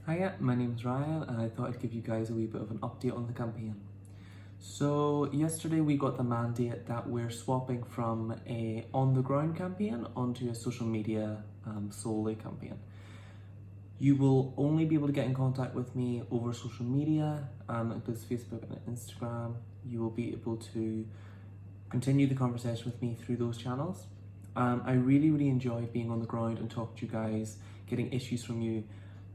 Hiya, my name's Ryan and I thought I'd give you guys a wee bit of an update on the campaign. So yesterday we got the mandate that we're swapping from a on-the-ground campaign onto a social media solely campaign. You will only be able to get in contact with me over social media, includes Facebook and Instagram. You will be able to continue the conversation with me through those channels. I really enjoy being on the ground and talking to you guys, getting issues from you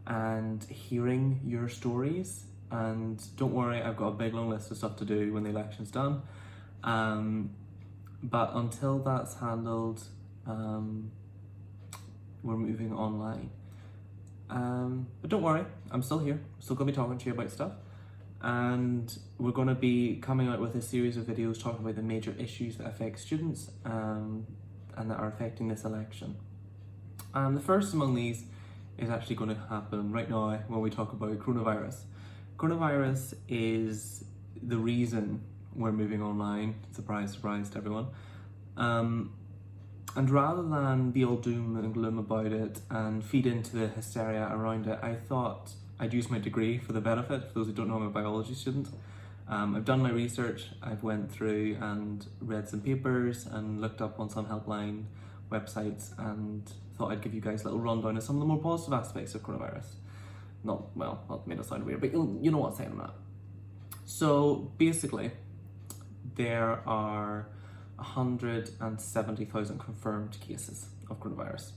and hearing your stories. And don't worry, I've got a big long list of stuff to do when the election's done. But until that's handled, we're moving online. But don't worry, I'm still here. I'm still gonna be talking to you about stuff. And we're gonna be coming out with a series of videos talking about the major issues that affect students and that are affecting this election. The first among these is actually going to happen right now when we talk about coronavirus. Coronavirus is the reason we're moving online. Surprise, surprise to everyone. And rather than be all doom and gloom about it and feed into the hysteria around it, I thought I'd use my degree for the benefit. For those who don't know, I'm a biology student. I've done my research. I've went through and read some papers and looked up on some helpline websites and thought I'd give you guys a little rundown of some of the more positive aspects of coronavirus. Not made it sound weird, but you know what I'm saying on that. So basically, there are 170,000 confirmed cases of coronavirus.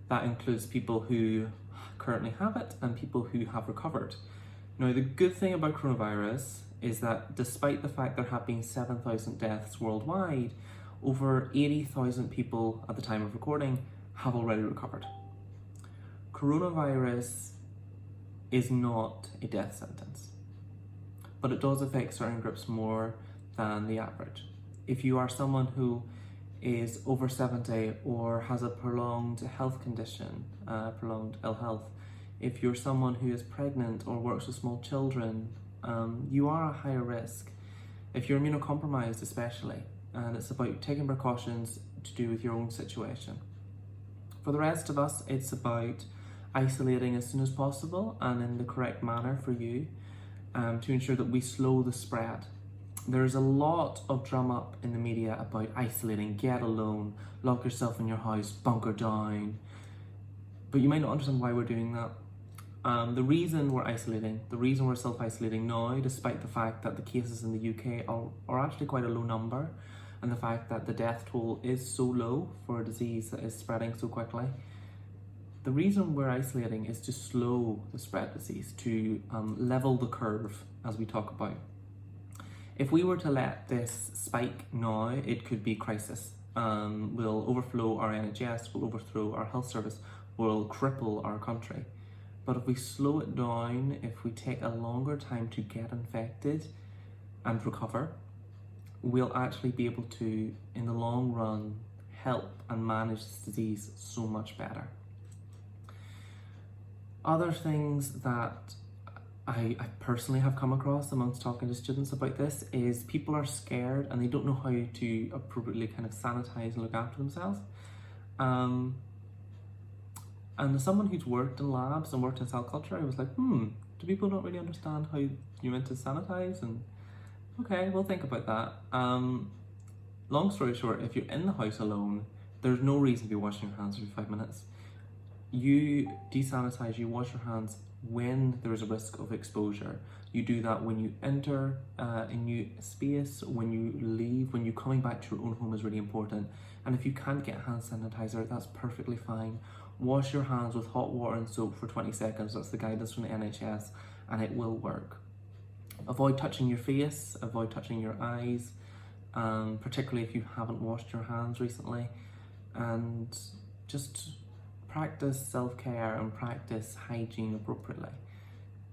That includes people who currently have it and people who have recovered. Now, the good thing about coronavirus is that despite the fact there have been 7,000 deaths worldwide, over 80,000 people at the time of recording have already recovered. Coronavirus is not a death sentence, but it does affect certain groups more than the average. If you are someone who is over 70 or has a prolonged health condition, prolonged ill health, if you're someone who is pregnant or works with small children, you are at higher risk. If you're immunocompromised especially, and it's about taking precautions to do with your own situation. For the rest of us, it's about isolating as soon as possible and in the correct manner for you to ensure that we slow the spread. There's a lot of drum up in the media about isolating, get alone, lock yourself in your house, bunker down. But you might not understand why we're doing that. The reason we're isolating, the reason we're self-isolating now, despite the fact that the cases in the UK are actually quite a low number, and the fact that the death toll is so low for a disease that is spreading so quickly, the reason we're isolating is to slow the spread of disease, to level the curve, as we talk about. If we were to let this spike now, it could be crisis. We'll overflow our NHS, we'll overthrow our health service, we'll cripple our country. But if we slow it down, if we take a longer time to get infected and recover, we'll actually be able to, in the long run, help and manage this disease so much better. Other things that I personally have come across amongst talking to students about this is people are scared and they don't know how to appropriately kind of sanitize and look after themselves. And as someone who's worked in labs and worked in cell culture, I was like, do people not really understand how you're meant to sanitize? And okay, we'll think about that. Long story short, if you're in the house alone, there's no reason to be washing your hands every 5 minutes. You desanitize, you wash your hands when there is a risk of exposure. You do that when you enter a new space, when you leave, when you're coming back to your own home is really important. And if you can't get hand sanitizer, that's perfectly fine. Wash your hands with hot water and soap for 20 seconds. That's the guidance from the NHS, and it will work. Avoid touching your face, avoid touching your eyes, particularly if you haven't washed your hands recently. And just practice self-care and practice hygiene appropriately.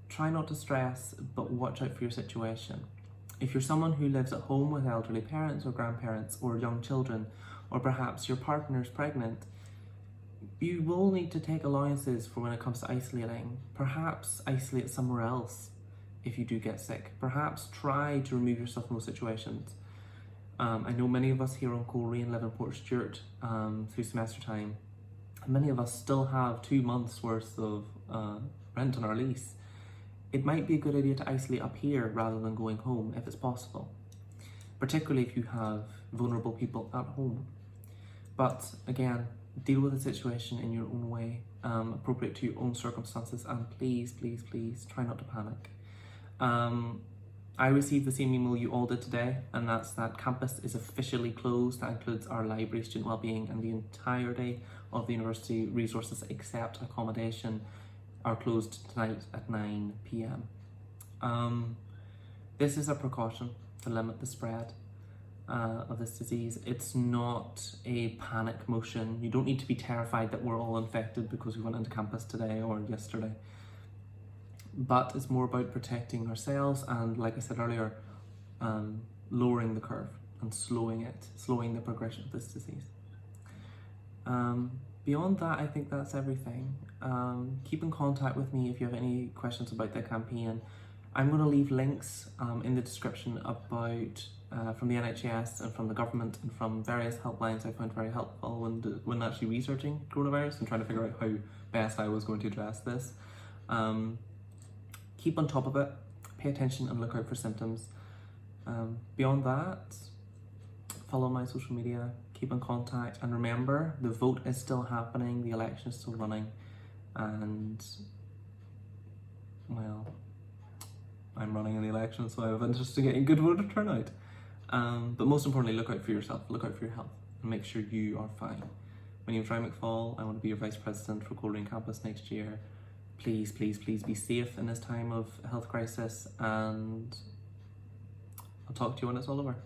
Try not to stress, but watch out for your situation. If you're someone who lives at home with elderly parents or grandparents or young children, or perhaps your partner's pregnant, you will need to take allowances for when it comes to isolating. Perhaps isolate somewhere else if you do get sick. Perhaps try to remove yourself from those situations. I know many of us here on Coleraine live in Portstewart through semester time. Many of us still have 2 months worth of rent on our lease, it might be a good idea to isolate up here rather than going home if it's possible, particularly if you have vulnerable people at home. But again, deal with the situation in your own way, appropriate to your own circumstances, and please, please, please try not to panic. I received the same email you all did today, and that's that campus is officially closed. That includes our library, student wellbeing, and the entirety of the university resources except accommodation are closed tonight at 9 p.m. This is a precaution to limit the spread of this disease. It's not a panic motion. You don't need to be terrified that we're all infected because we went into campus today or yesterday. But it's more about protecting ourselves and, like I said earlier, lowering the curve and slowing the progression of this disease. Beyond that, I think that's everything. Keep in contact with me if you have any questions about the campaign. I'm going to leave links in the description about from the NHS and from the government and from various helplines I found very helpful when actually researching coronavirus and trying to figure out how best I was going to address this. Keep on top of it, pay attention and look out for symptoms. Beyond that, follow my social media, keep in contact, and remember, the vote is still happening, the election is still running, and, well, I'm running in the election, so I have interest in getting good voter turnout. But most importantly, look out for yourself, look out for your health, and make sure you are fine. My name is Ryan McFall. I want to be your Vice President for Coleraine Campus next year. Please, please, please be safe in this time of health crisis, and I'll talk to you when it's all over.